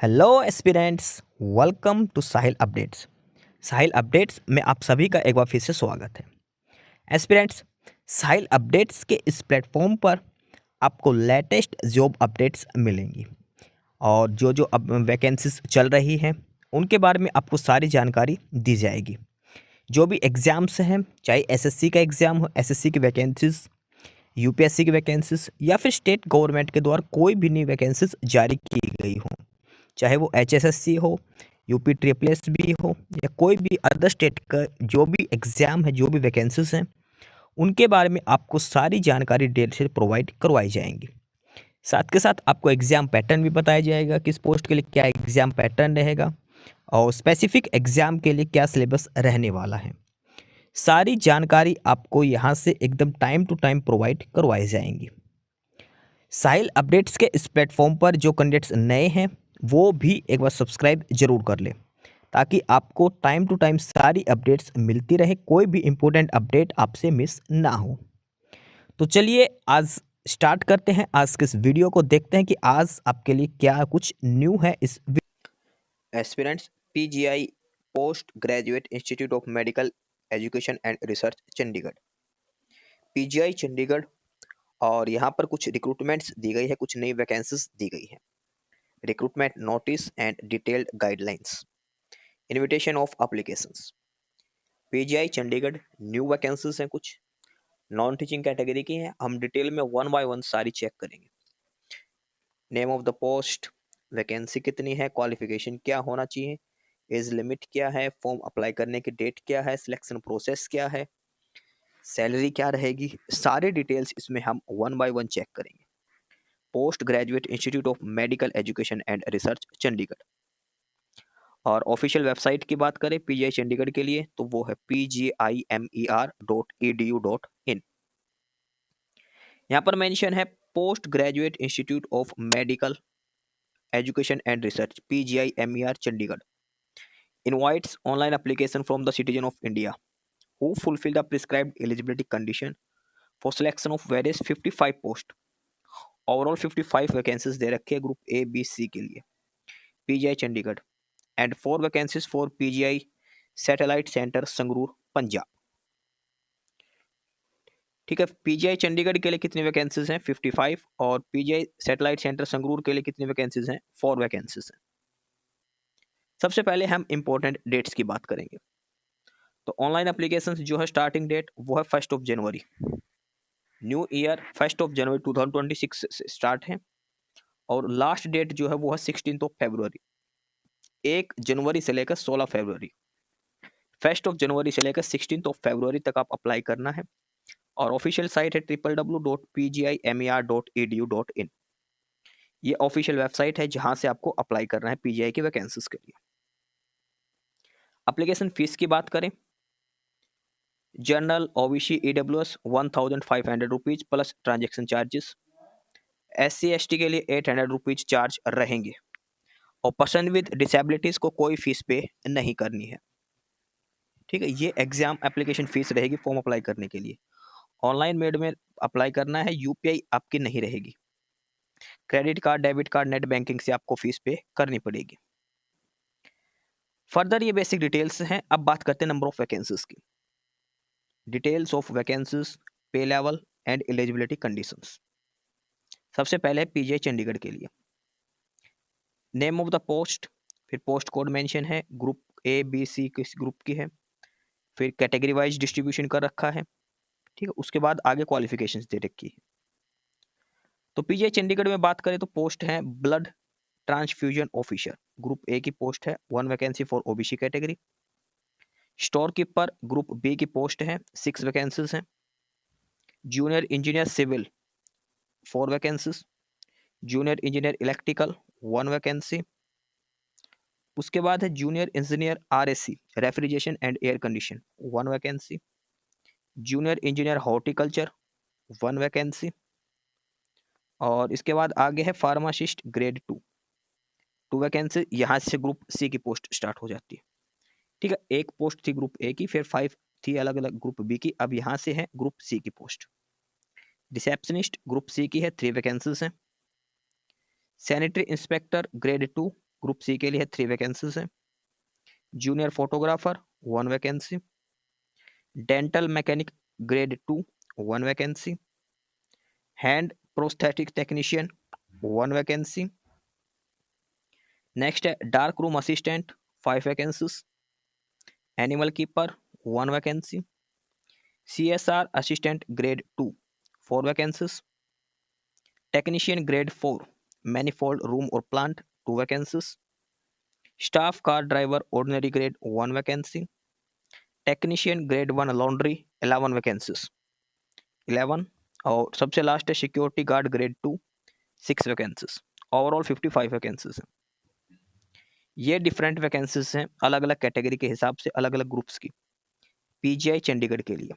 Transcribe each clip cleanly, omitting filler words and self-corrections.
Hello aspirants, welcome to Sahil updates. Sahil updates में आप सभी का एक बार फिर से स्वागत है। एस्पिरेंट्स, साहिल अपडेट्स के इस प्लेटफॉर्म पर आपको लेटेस्ट जॉब अपडेट्स मिलेंगी और जो जो अब वैकेंसीज चल रही हैं उनके बारे में आपको सारी जानकारी दी जाएगी। जो भी एग्ज़ाम्स हैं, चाहे एसएससी का एग्ज़ाम हो, एसएससी की वैकेंसीज, यूपीएससी की वैकेंसीज या फिर स्टेट गवर्नमेंट के द्वारा कोई भी नई वैकेंसीज जारी की गई हों, चाहे वो एचएसएससी हो, यूपी ट्रिपल एस भी हो या कोई भी अदर स्टेट का जो भी एग्ज़ाम है, जो भी वैकेंसीज हैं, उनके बारे में आपको सारी जानकारी डेट से प्रोवाइड करवाई जाएंगी। साथ के साथ आपको एग्ज़ाम पैटर्न भी बताया जाएगा, किस पोस्ट के लिए क्या एग्ज़ाम पैटर्न रहेगा और स्पेसिफिक एग्ज़ाम के लिए क्या सिलेबस रहने वाला है। सारी जानकारी आपको यहाँ से एकदम टाइम टू टाइम प्रोवाइड करवाई जाएंगी। साहिल अपडेट्स के इस प्लेटफॉर्म पर जो कैंडिडेट्स नए हैं वो भी एक बार सब्सक्राइब जरूर कर लें ताकि आपको टाइम टू टाइम सारी अपडेट्स मिलती रहे, कोई भी इम्पोर्टेंट अपडेट आपसे मिस ना हो। तो चलिए आज स्टार्ट करते हैं आज के इस वीडियो को, देखते हैं कि आज आपके लिए क्या कुछ न्यू है इस aspirants PGI post graduate institute of medical education and research Chandigarh, PGI Chandigarh. और यहाँ पर कुछ रिक्रूटमेंट्स दी गई है, कुछ नई वैकेंसीज दी गई है। Recruitment notice and detailed guidelines, invitation of applications. PGI Chandigarh new vacancies हैं, कुछ नॉन टीचिंग कैटेगरी की हैं। हम डिटेल में वन बाय वन सारी चेक करेंगे। Name of the post, vacancy कितनी है, क्वालिफिकेशन क्या होना चाहिए, एज लिमिट क्या है, फॉर्म अप्लाई करने की डेट क्या है, सिलेक्शन प्रोसेस क्या है, सैलरी क्या रहेगी, सारे डिटेल्स इसमें हम वन बाय वन चेक करेंगे। Post graduate institute of medical education and research Chandigarh. और ऑफिशियल वेबसाइट की बात करें पीजीआई चंडीगढ़ के लिए तो वो है pgimer.edu.in। यहाँ पर मेंशन है post graduate institute of medical education and research PGIMER Chandigarh invites online application from the citizen of India who fulfill the prescribed eligibility condition for selection of various 55 post। Overall 55 vacancies दे रखे हैं group A B C के लिए PGI Chandigarh and 4 vacancies for PGI satellite centre Sangrur Punjab. ठीक है, PGI Chandigarh के लिए कितनी वैकेंसीज हैं 55 और पीजीआई सैटेलाइट सेंटर संगरूर के लिए कितनी वैकेंसीज हैं 4 वैकेंसीज हैं। सबसे पहले हम इंपॉर्टेंट डेट्स की बात करेंगे। तो ऑनलाइन एप्लीकेशन जो है स्टार्टिंग डेट वो है 1 जनवरी। न्यू ईयर 1 जनवरी 2026 से स्टार्ट है और लास्ट डेट जो है वो है 16 फरवरी। 1 जनवरी से लेकर 16 फरवरी, 1 जनवरी से लेकर 16 फरवरी तक आप अप्लाई करना है। और ऑफिशियल साइट है www.pgimer.edu.in। ये ऑफिशियल वेबसाइट है जहां से आपको अप्लाई करना है पीजीआई की वैकेंसीज के लिए। एप्लीकेशन फीस की बात करें, general OBC EWS 1500 rupees plus transaction charges. SC ST के लिए 800 रुपीज चार्ज रहेंगे और पर्सन विद डिसेबिलिटीज को कोई फीस पे नहीं करनी है। ठीक है, ये एग्जाम एप्लीकेशन फीस रहेगी फॉर्म अप्लाई करने के लिए। ऑनलाइन मेड में अप्लाई करना है, यूपीआई आपकी नहीं रहेगी। Credit card, debit card, net banking से आपको फीस पे करनी पड़ेगी। फर्दर ये बेसिक डिटेल्स हैं। अब बात करते हैं नंबर ऑफ वैकेंसीज की। डिटेल्स ऑफ वैकेंसीज, पे लेवल एंड एलिजिबिलिटी कंडीशंस। सबसे पहले पीजीआई चंडीगढ़ के लिए नेम ऑफ द पोस्ट, फिर पोस्ट कोड मेंशन है, ग्रुप ए बी सी किस ग्रुप की है, फिर कैटेगरी वाइज डिस्ट्रीब्यूशन कर रखा है। ठीक है, उसके बाद आगे क्वालिफिकेशंस दे रखी है। तो पीजीआई चंडीगढ़ में बात करें तो पोस्ट है blood transfusion officer, group A की पोस्ट है, 1 vacancy for OBC category. Store keeper group B की पोस्ट है, 6 वैकेंसीज हैं। Junior engineer civil 4 vacancies. Junior engineer electrical 1 vacancy. उसके बाद है junior engineer RAC refrigeration and air condition 1 vacancy. Junior engineer horticulture 1 vacancy. और इसके बाद आगे है फार्मासिस्ट ग्रेड 2 वैकेंसी। यहाँ से ग्रुप सी की पोस्ट स्टार्ट हो जाती है। ठीक है, एक पोस्ट थी ग्रुप ए की, फिर 5 थी अलग अलग ग्रुप बी की, अब यहाँ से है ग्रुप सी की पोस्ट। रिसेप्शनिस्ट ग्रुप सी की है, 3 वैकेंसीज हैं। Sanitary inspector grade 2 group C के लिए 3 वैकेंसीज हैं। Junior photographer 1 vacancy. Dental mechanic grade 2 1 vacancy. Hand prosthetic technician 1 vacancy. Next है dark room assistant 5 vacancies. Animal keeper 1 vacancy. CSR assistant grade 2 4 vacancies. Technician grade 4 manifold room और plant 2 vacancies. Staff car driver ordinary grade 1 vacancy. Technician grade 1 laundry 11 vacancies 11। और सबसे last है security guard grade 2 6 vacancies. Overall 55 vacancies हैं। ये different vacancies हैं अलग अलग category के हिसाब से, अलग अलग ग्रुप्स की। PGI चंडीगढ़ के लिए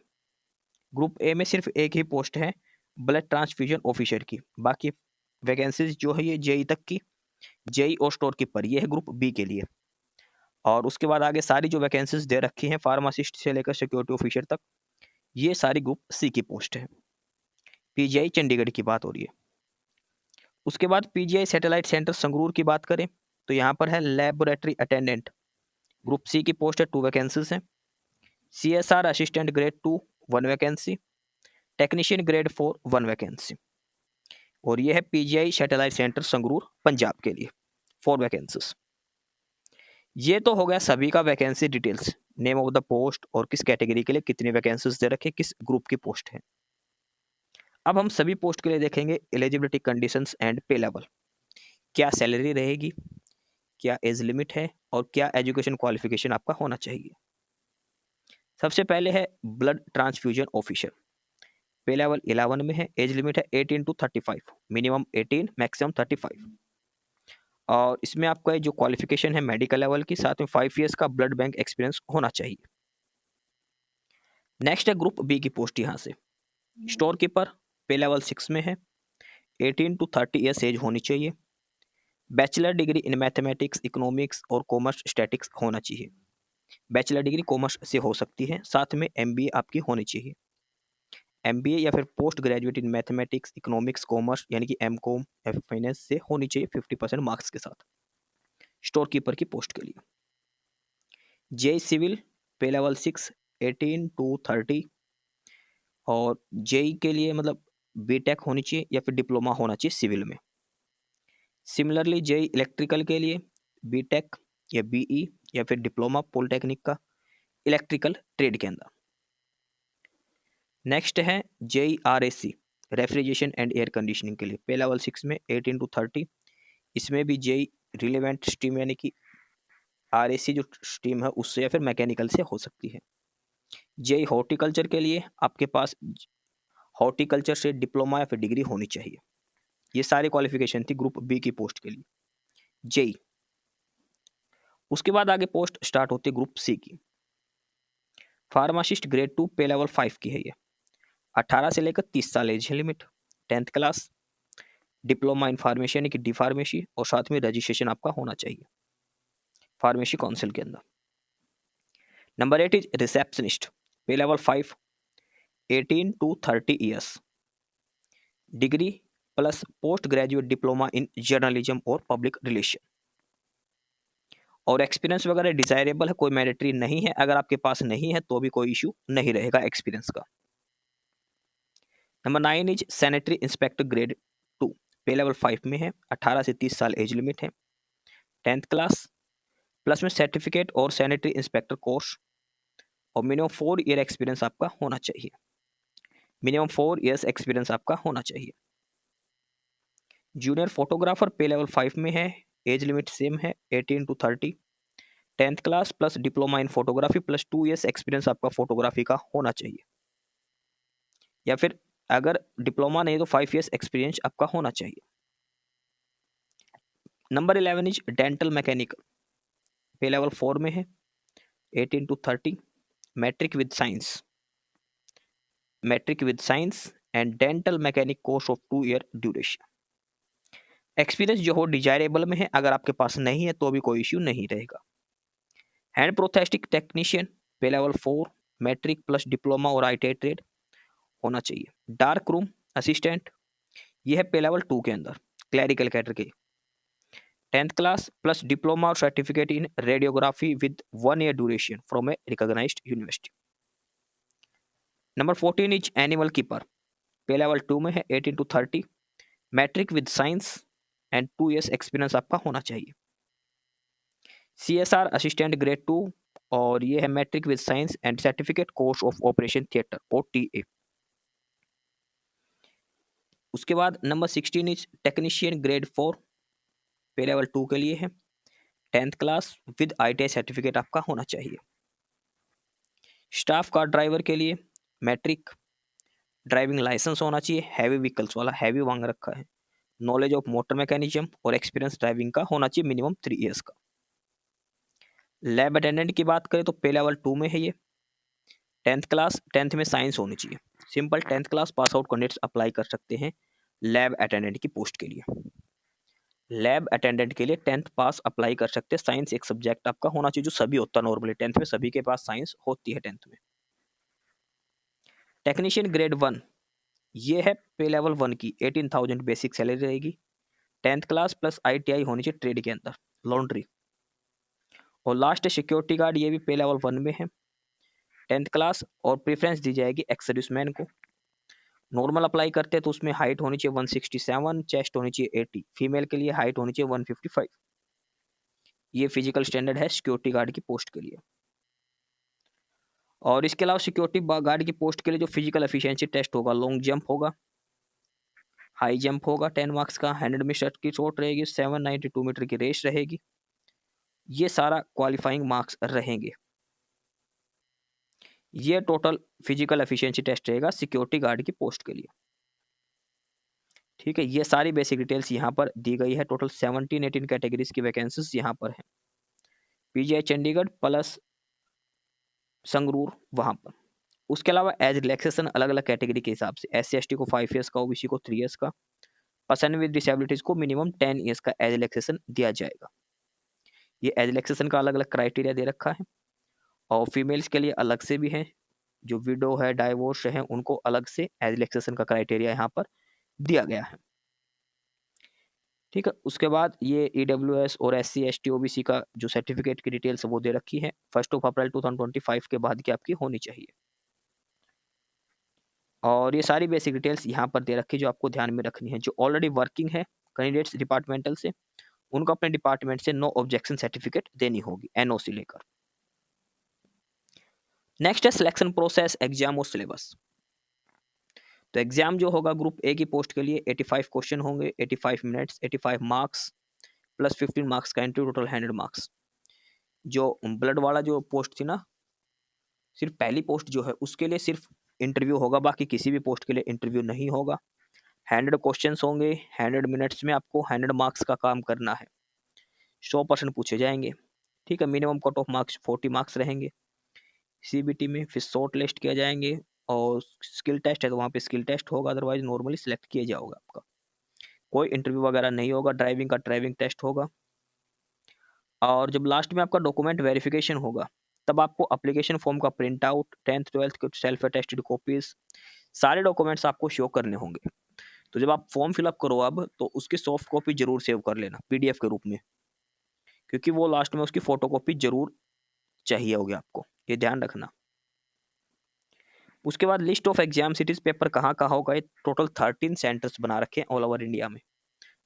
ग्रुप ए में सिर्फ एक ही पोस्ट है ब्लड ट्रांसफ्यूजन ऑफिसर की। बाकी वैकेंसीज जो है ये जेई तक की, जेई और स्टोर कीपर, ये है ग्रुप बी के लिए। और उसके बाद आगे सारी जो वैकेंसीज दे रखी हैं फार्मासिस्ट से लेकर सिक्योरिटी ऑफिसर तक, ये सारी ग्रुप सी की पोस्ट है। PGI चंडीगढ़ की बात हो रही है। उसके बाद PGI सैटेलाइट सेंटर संगरूर की बात करें तो यहाँ पर है लेबोरेटरी अटेंडेंट, ग्रुप सी की पोस्ट है 2 वैकेंसीज हैं। CSR assistant grade 2 1 vacancy. Technician grade 4 1 vacancy. और ये है PGI satellite centre Sangrur Punjab के लिए 4 वैकेंसीज। ये तो हो गया सभी का vacancy details, name of the post और किस कैटेगरी के लिए कितनी वैकेंसीज दे रखे, किस ग्रुप की पोस्ट है। अब हम सभी पोस्ट के लिए देखेंगे एलिजिबिलिटी कंडीशंस एंड पे लेवल। क्या सैलरी रहेगी, क्या एज लिमिट है और क्या एजुकेशन क्वालिफिकेशन आपका होना चाहिए। सबसे पहले है ब्लड ट्रांसफ्यूजन ऑफिसर, पे लेवल 11 में है, एज लिमिट है 18 to 35, मिनिमम 18 मैक्सिमम 35। और इसमें आपका जो क्वालिफिकेशन है मेडिकल लेवल की, साथ में 5 इयर्स का ब्लड बैंक एक्सपीरियंस होना चाहिए। नेक्स्ट है ग्रुप बी की पोस्ट, यहाँ से स्टोर कीपर, पे लेवल 6 में है, 18 to 30 ईयर्स एज होनी चाहिए। Bachelor degree in mathematics, economics और कॉमर्स स्टैटिक्स होना चाहिए। बैचलर डिग्री कॉमर्स से हो सकती है, साथ में MBA आपकी होनी चाहिए। MBA या फिर post graduate in mathematics, economics, commerce यानी कि MCOM या फिर फाइनेंस से होनी चाहिए 50% मार्क्स के साथ स्टोर कीपर की पोस्ट के लिए। JEE सिविल, पे लेवल 6 18 to 30। और JEE के लिए मतलब BTech होनी चाहिए या फिर डिप्लोमा होना चाहिए सिविल में। सिमिलरली JEE इलेक्ट्रिकल के लिए BTech या BE या फिर डिप्लोमा पॉलिटेक्निक का इलेक्ट्रिकल ट्रेड के अंदर। नेक्स्ट है JEE RAC, refrigeration and air conditioning के लिए, पे लेवल 6 में 18 to 30। इसमें भी JEE रिलेवेंट स्ट्रीम यानी कि RAC जो स्ट्रीम है उससे या फिर मैकेनिकल से हो सकती है। JEE हॉर्टिकल्चर के लिए आपके पास हॉर्टिकल्चर से डिप्लोमा या फिर डिग्री होनी चाहिए। ये सारी क्वालिफिकेशन थी ग्रुप बी की पोस्ट के लिए JEE। उसके बाद आगे पोस्ट स्टार्ट होती है ग्रुप सी की। फार्मासिस्ट ग्रेड 2, पे लेवल 5 की है ये, 18 से लेकर 30 साल age limit, 10th class, diploma in pharmacy यानी कि डी फार्मेसी, और साथ में रजिस्ट्रेशन आपका होना चाहिए फार्मेसी काउंसिल के अंदर। नंबर 8 इज रिसेप्शनिस्ट, पे level 5, 18 to 30 years, degree plus post graduate diploma in journalism और पब्लिक रिलेशन। और एक्सपीरियंस वगैरह डिजायरेबल है, कोई मैंडेटरी नहीं है। अगर आपके पास नहीं है तो भी कोई इशू नहीं रहेगा एक्सपीरियंस का। Number 9 is sanitary inspector grade 2, पे लेवल 5 में है, 18 से 30 साल एज लिमिट है, 10th क्लास, प्लस में सर्टिफिकेट और सैनिटरी इंस्पेक्टर कोर्स, और मिनिमम 4 ईयर एक्सपीरियंस आपका होना चाहिए। मिनिमम 4 ईयर्स एक्सपीरियंस आपका होना चाहिए। जूनियर फोटोग्राफर, पे लेवल 5 में है, एज लिमिट सेम है 18 to 30, 10th class plus diploma in photography plus 2 years experience आपका फोटोग्राफी का होना चाहिए। या फिर अगर डिप्लोमा नहीं तो 5 ईयर्स एक्सपीरियंस आपका होना चाहिए। Number 11 is dental mechanical, pay level 4 में है, 18 to 30, matric with science and dental mechanic course of 2 year duration. Experience जो हो डिजायरेबल में है, अगर आपके पास नहीं है तो भी कोई इश्यू नहीं रहेगा। हैंड प्रोथेस्टिक टेक्नीशियन, पे लेवल 4, मैट्रिक प्लस डिप्लोमा और ITI ट्रेड होना चाहिए। डार्क रूम असिस्टेंट, ये है पे लेवल 2 के अंदर, क्लैरिकल कैडर के, 10th class plus diploma or certificate in radiography with 1 year duration from a recognized university. Number 14 is animal keeper. Pay level 2 में है 18 to 30, matric with science and 2 years experience आपका होना चाहिए. CSR assistant grade 2 और ये है matric with science and certificate course of operation theatre OTA. उसके बाद नंबर 16 इज टेक्नीशियन ग्रेड 4, पे लेवल 2 के लिए है. 10th class with ITI certificate आपका होना चाहिए. स्टाफ कार ड्राइवर के लिए मैट्रिक, ड्राइविंग लाइसेंस होना चाहिए, हैवी व्हीकल्स वाला हैवी मांग रखा है, नॉलेज ऑफ मोटर मैकेनिज्म और एक्सपीरियंस ड्राइविंग का होना चाहिए मिनिमम 3 years का. लैब अटेंडेंट की बात करें तो पे लेवल 2 में है ये. 10th क्लास, 10th में साइंस होनी चाहिए. Simple 10th class pass out candidates apply कर सकते हैं लैब अटेंडेंट की पोस्ट के लिए. लैब अटेंडेंट के लिए 10th पास अप्लाई कर सकते हैं. साइंस एक सब्जेक्ट आपका होना चाहिए जो सभी होता है नॉर्मली 10th में, सभी के पास साइंस होती है 10th में. टेक्नीशियन ग्रेड 1 ये है पे लेवल 1 की 18,000 बेसिक सैलरी रहेगी. 10th क्लास प्लस ITI होनी चाहिए ट्रेड के अंदर, लॉन्ड्री. और लास्ट है सिक्योरिटी गार्ड, ये भी पे लेवल 1 में है. 10th क्लास और प्रेफरेंस दी जाएगी एक्स सर्विसमैन को. नॉर्मल अप्लाई करते हैं तो उसमें हाइट होनी चाहिए 167, चेस्ट होनी चाहिए 80, फीमेल के लिए हाइट होनी चाहिए 155. ये फिजिकल स्टैंडर्ड है सिक्योरिटी गार्ड की पोस्ट के लिए. और इसके अलावा सिक्योरिटी गार्ड की पोस्ट के लिए जो फिजिकल एफिशिएंसी टेस्ट होगा, लॉन्ग जंप होगा, हाई जंप होगा 10 मार्क्स का, 100 मीटर की शॉट रहेगी, 792 मीटर की रेस रहेगी. ये सारा क्वालिफाइंग मार्क्स रहेंगे. ये टोटल फिजिकल एफिशिएंसी टेस्ट रहेगा सिक्योरिटी गार्ड की पोस्ट के लिए. ठीक है, ये सारी बेसिक डिटेल्स यहाँ पर दी गई है. टोटल 17-18 कैटेगरीज की वैकेंसीज यहाँ पर है. PGI चंडीगढ़ प्लस संगरूर वहाँ पर. उसके अलावा एज रिलैक्सेशन अलग अलग कैटेगरी के हिसाब से, SC ST को 5 years का, OBC को 3 years का, पर्सन विद डिसेबिलिटीज को मिनिमम 10 years का एज रिलैक्सेशन दिया जाएगा. ये एज रिलैक्सेशन का अलग अलग क्राइटेरिया दे रखा है. और फीमेल्स के लिए अलग से भी है, जो विडो है, डाइवोर्स है, उनको अलग से एज रिलैक्सेशन का क्राइटेरिया यहाँ पर दिया गया है. ठीक है, उसके बाद ये EWS और SC ST OBC का जो सर्टिफिकेट की डिटेल्स वो दे रखी है 1 अप्रैल 2025 के बाद की आपकी होनी चाहिए. और ये सारी बेसिक डिटेल्स यहाँ पर दे रखी है जो आपको ध्यान में रखनी है. जो ऑलरेडी वर्किंग है कैंडिडेट्स डिपार्टमेंटल से, उनको अपने डिपार्टमेंट से नो ऑब्जेक्शन सर्टिफिकेट देनी होगी NOC लेकर. नेक्स्ट है सिलेक्शन प्रोसेस, एग्जाम और सिलेबस. तो एग्जाम जो होगा ग्रुप A की पोस्ट के लिए 85 क्वेश्चन होंगे, 85 मिनट्स, 85 मार्क्स प्लस 15 मार्क्स का इंटरव्यू, टोटल 100 मार्क्स. जो ब्लड वाला जो पोस्ट थी ना, सिर्फ पहली पोस्ट जो है उसके लिए सिर्फ इंटरव्यू होगा, बाकी किसी भी पोस्ट के लिए इंटरव्यू नहीं होगा. 100 क्वेश्चंस होंगे, 100 मिनट्स में आपको 100 मार्क्स का काम करना है. 100% पूछे जाएंगे. ठीक है, minimum cut off marks 40 marks रहेंगे CBT में. फिर शॉर्ट लिस्ट किया जाएंगे और स्किल टेस्ट है तो वहाँ पे स्किल टेस्ट होगा, अदरवाइज नॉर्मली सिलेक्ट किया जाओगा आपका. कोई इंटरव्यू वगैरह नहीं होगा. ड्राइविंग का ड्राइविंग टेस्ट होगा. और जब लास्ट में आपका डॉक्यूमेंट वेरिफिकेशन होगा तब आपको अप्लीकेशन फॉर्म का प्रिंट आउट, 10th 12th के सेल्फ अटेस्टेड कॉपीज, सारे डॉक्यूमेंट्स आपको शो करने होंगे. तो जब आप फॉर्म फिलअप करो अब, तो उसकी सॉफ्ट कॉपी जरूर सेव कर लेना PDF के रूप में, क्योंकि वो लास्ट में उसकी फोटो कॉपी जरूर चाहिए होगी आपको, ये ध्यान रखना. उसके बाद list of exam cities, paper कहाँ कहाँ होगा. ये टोटल 13 सेंटर्स बना रखे हैं ऑल ओवर इंडिया में.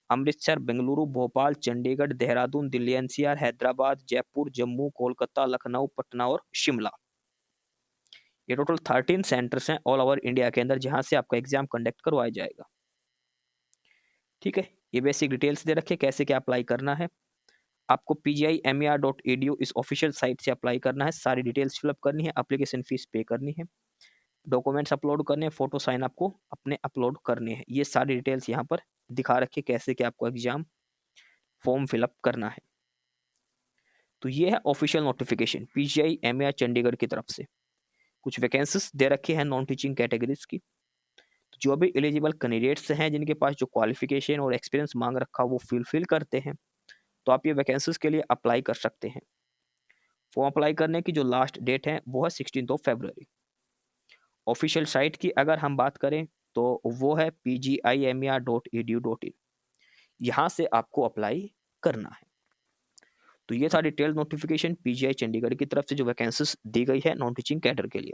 अमृतसर, बेंगलुरु, भोपाल, चंडीगढ़, देहरादून, दिल्ली NCR, हैदराबाद, जयपुर, जम्मू, कोलकाता, लखनऊ, पटना और शिमला. ये टोटल 13 सेंटर्स हैं ऑल ओवर इंडिया के अंदर जहां से आपका एग्जाम कंडक्ट करवाया जाएगा. ठीक है, ये बेसिक डिटेल्स दे रखे कैसे क्या अप्लाई करना है. आपको PGIMER.edu इस ऑफिशियल साइट से अप्लाई करना है. सारी डिटेल्स फिलअप करनी है, एप्लीकेशन फीस पे करनी है, डॉक्यूमेंट्स अपलोड करने हैं, फोटो साइन आपको अपने अपलोड करने हैं. ये सारी डिटेल्स यहाँ पर दिखा रखी कैसे कि आपको एग्जाम फॉर्म फिलअप करना है. तो ये है ऑफिशियल नोटिफिकेशन PGIMER चंडीगढ़ की तरफ से. कुछ वैकेंसीज दे रखी है नॉन टीचिंग कैटेगरीज की. तो जो भी एलिजिबल कैंडिडेट्स हैं जिनके पास जो क्वालिफिकेशन और एक्सपीरियंस मांग रखा वो फिल करते हैं, तो आप ये वैकेंसीज के लिए अप्लाई कर सकते हैं. फॉर्म अप्लाई करने की जो लास्ट डेट है वो है 16 फरवरी. ऑफिशियल साइट की अगर हम बात करें तो वो है PGIMER.edu.in. यहाँ से आपको अप्लाई करना है। तो ये था डिटेल्ड नोटिफिकेशन पीजीआई चंडीगढ़ की तरफ से जो वैकेंसीज दी गई है नॉन टीचिंग कैडर के लिए।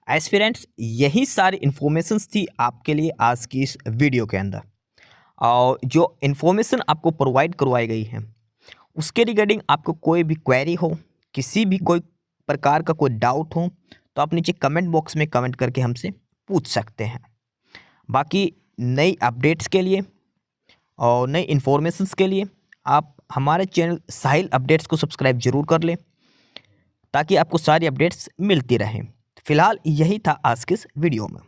एस्पिरेंट्स, यही सारी इन्फॉर्मेशंस थी आपके लिए आज की इस वीडियो के अंदर। और जो इन्फॉर्मेशन आपको प्रोवाइड करवाई गई है उसके रिगार्डिंग आपको कोई भी क्वेरी हो, किसी भी कोई प्रकार का कोई डाउट हो, तो आप नीचे कमेंट बॉक्स में कमेंट करके हमसे पूछ सकते हैं। बाकी नई अपडेट्स के लिए और नई इन्फॉर्मेशंस के लिए आप हमारे चैनल साहिल अपडेट्स को सब्सक्राइब जरूर कर लें ताकि आपको सारी अपडेट्स मिलती रहें। फिलहाल यही था आज के इस वीडियो में।